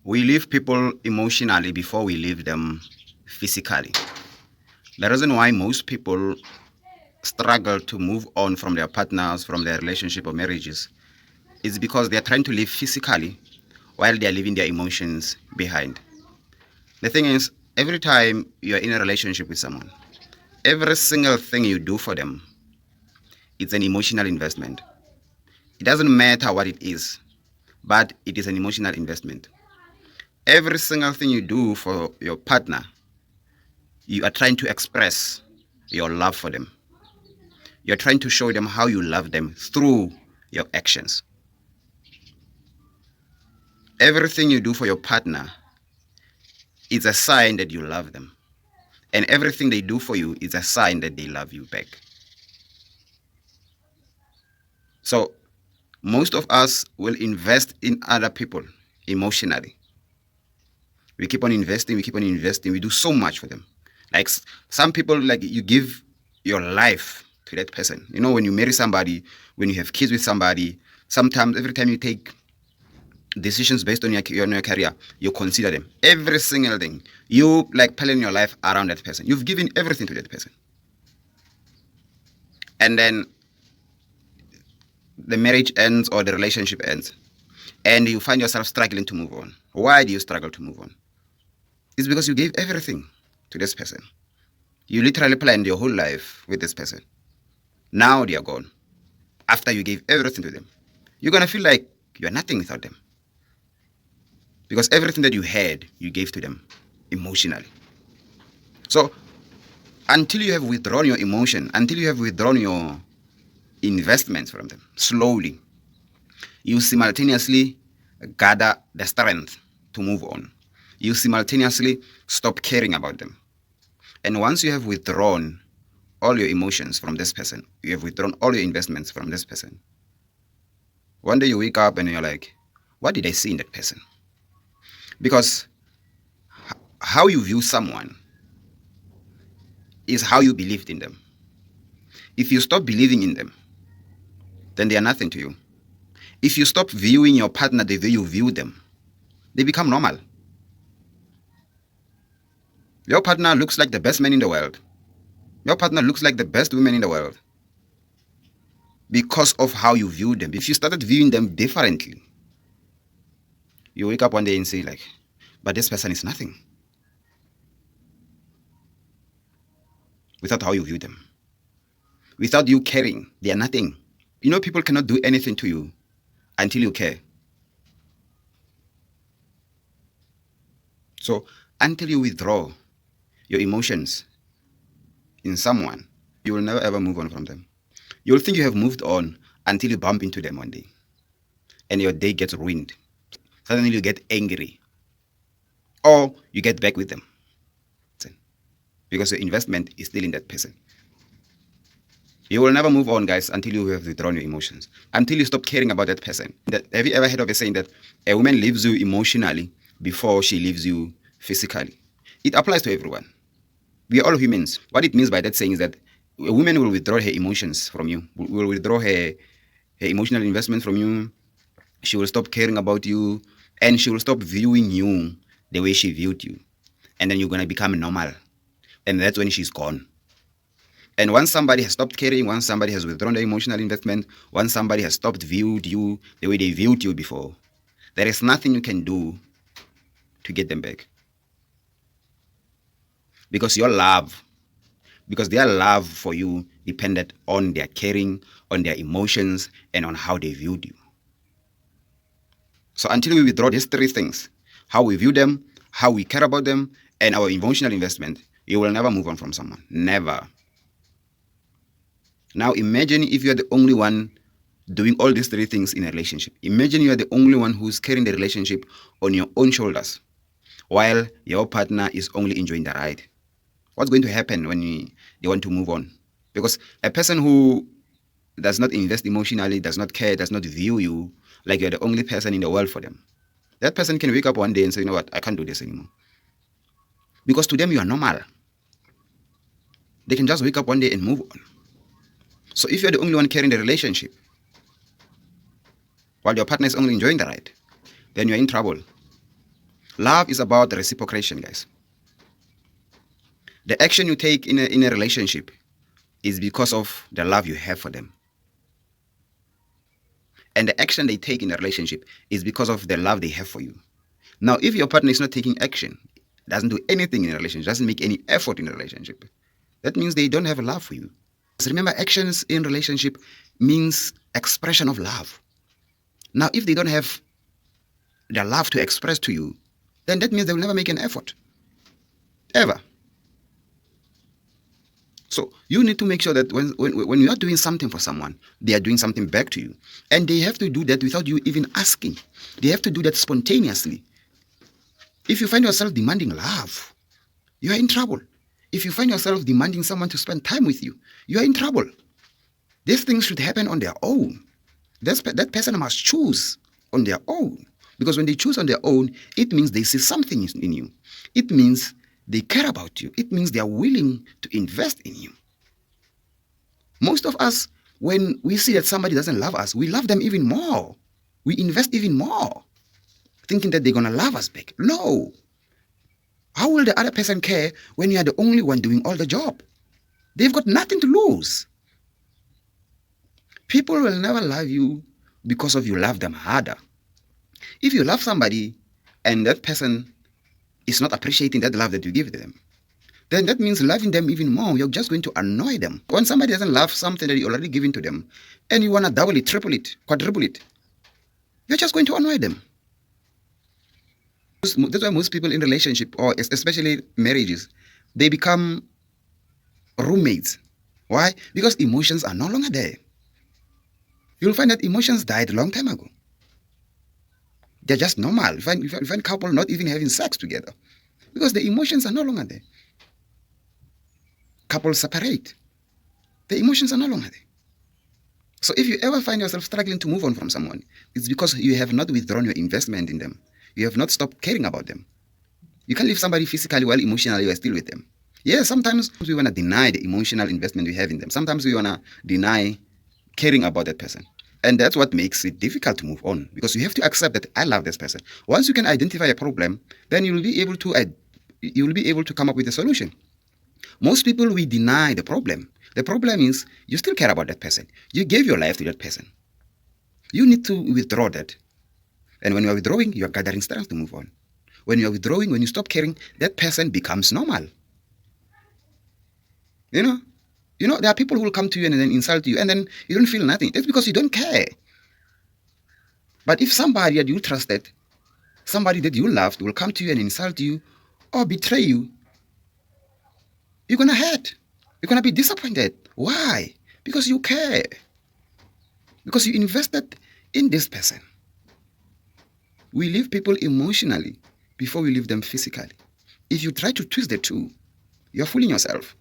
We leave people emotionally before we leave them physically. The reason why most people struggle to move on from their partners, from their relationship or marriages, is because they are trying to live physically while they are leaving their emotions behind. The thing is, every time you are in a relationship with someone, every single thing you do for them, it's an emotional investment. It doesn't matter what it is, but it is an emotional investment. Every single thing you do for your partner, you are trying to express your love for them. You're trying to show them how you love them through your actions. Everything you do for your partner is a sign that you love them. And everything they do for you is a sign that they love you back. So most of us will invest in other people emotionally. We keep on investing, we do so much for them. Like some people, like you give your life to that person. You know, when you marry somebody, when you have kids with somebody, sometimes every time you take decisions based on your career, you consider them. Every single thing. You like planning your life around that person. You've given everything to that person. And then the marriage ends or the relationship ends. And you find yourself struggling to move on. Why do you struggle to move on? It's because you gave everything to this person. You literally planned your whole life with this person. Now they are gone. After you gave everything to them, you're going to feel like you're nothing without them. Because everything that you had, you gave to them emotionally. So until you have withdrawn your emotion, until you have withdrawn your investments from them, slowly, you simultaneously gather the strength to move on. You simultaneously stop caring about them. And once you have withdrawn all your emotions from this person, you have withdrawn all your investments from this person, one day you wake up and you're like, what did I see in that person? Because how you view someone is how you believed in them. If you stop believing in them, then they are nothing to you. If you stop viewing your partner the way you view them, they become normal. Your partner looks like the best man in the world. Your partner looks like the best woman in the world because of how you view them. If you started viewing them differently, you wake up one day and say like, but this person is nothing without how you view them. Without you caring, they are nothing. You know, people cannot do anything to you until you care. So until you withdraw your emotions in someone, you will never ever move on from them. You'll think you have moved on until you bump into them one day and your day gets ruined. Suddenly you get angry or you get back with them because your investment is still in that person. You will never move on, guys, until you have withdrawn your emotions, until you stop caring about that person. Have you ever heard of a saying that a woman leaves you emotionally before she leaves you physically? It applies to everyone. We are all humans. What it means by that saying is that a woman will withdraw her emotions from you, will withdraw her emotional investment from you. She will stop caring about you, and she will stop viewing you the way she viewed you. And then you're going to become normal. And that's when she's gone. And once somebody has stopped caring, once somebody has withdrawn their emotional investment, once somebody has stopped viewed you the way they viewed you before, there is nothing you can do to get them back. Because their love for you depended on their caring, on their emotions, and on how they viewed you. So until we withdraw these three things, how we view them, how we care about them, and our emotional investment, you will never move on from someone. Never. Now imagine if you're the only one doing all these three things in a relationship. Imagine you are the only one who's carrying the relationship on your own shoulders while your partner is only enjoying the ride. What's going to happen when they want to move on? Because a person who does not invest emotionally, does not care, does not view you like you're the only person in the world for them, that person can wake up one day and say, you know what, I can't do this anymore. Because to them, you are normal. They can just wake up one day and move on. So if you're the only one carrying the relationship while your partner is only enjoying the ride, then you're in trouble. Love is about reciprocation, guys. The action you take in a relationship is because of the love you have for them. And the action they take in a relationship is because of the love they have for you. Now, if your partner is not taking action, doesn't do anything in a relationship, doesn't make any effort in a relationship, that means they don't have a love for you. So remember, actions in relationship means expression of love. Now, if they don't have the love to express to you, then that means they will never make an effort. Ever. So you need to make sure that when you are doing something for someone, they are doing something back to you. And they have to do that without you even asking. They have to do that spontaneously. If you find yourself demanding love, you are in trouble. If you find yourself demanding someone to spend time with you, you are in trouble. These things should happen on their own. That person must choose on their own. Because when they choose on their own, it means they see something in you. It means they care about you. It means they are willing to invest in you. Most of us, when we see that somebody doesn't love us, we love them even more. We invest even more, thinking that they're going to love us back. No. How will the other person care when you are the only one doing all the job? They've got nothing to lose. People will never love you because of you love them harder. If you love somebody and that person is not appreciating that love that you give them, then that means loving them even more. You're just going to annoy them. When somebody doesn't love something that you're already giving to them, and you want to double it, triple it, quadruple it, you're just going to annoy them. That's why most people in relationship, or especially marriages, they become roommates. Why? Because emotions are no longer there. You'll find that emotions died a long time ago. They're just normal. You find couple not even having sex together because the emotions are no longer there. Couples separate. The emotions are no longer there. So if you ever find yourself struggling to move on from someone, it's because you have not withdrawn your investment in them. You have not stopped caring about them. You can't leave somebody physically while emotionally you are still with them. Yeah, sometimes we want to deny the emotional investment we have in them. Sometimes we want to deny caring about that person. And that's what makes it difficult to move on, because you have to accept that I love this person. Once you can identify a problem, then you will be able to come up with a solution. Most people, we deny the problem. The problem is you still care about that person. You gave your life to that person. You need to withdraw that. And when you are withdrawing, you are gathering strength to move on. When you are withdrawing, when you stop caring, that person becomes normal. You know, there are people who will come to you and then insult you, and then you don't feel nothing. That's because you don't care. But if somebody that you trusted, somebody that you loved, will come to you and insult you or betray you, you're going to hurt. You're going to be disappointed. Why? Because you care. Because you invested in this person. We leave people emotionally before we leave them physically. If you try to twist the two, you're fooling yourself.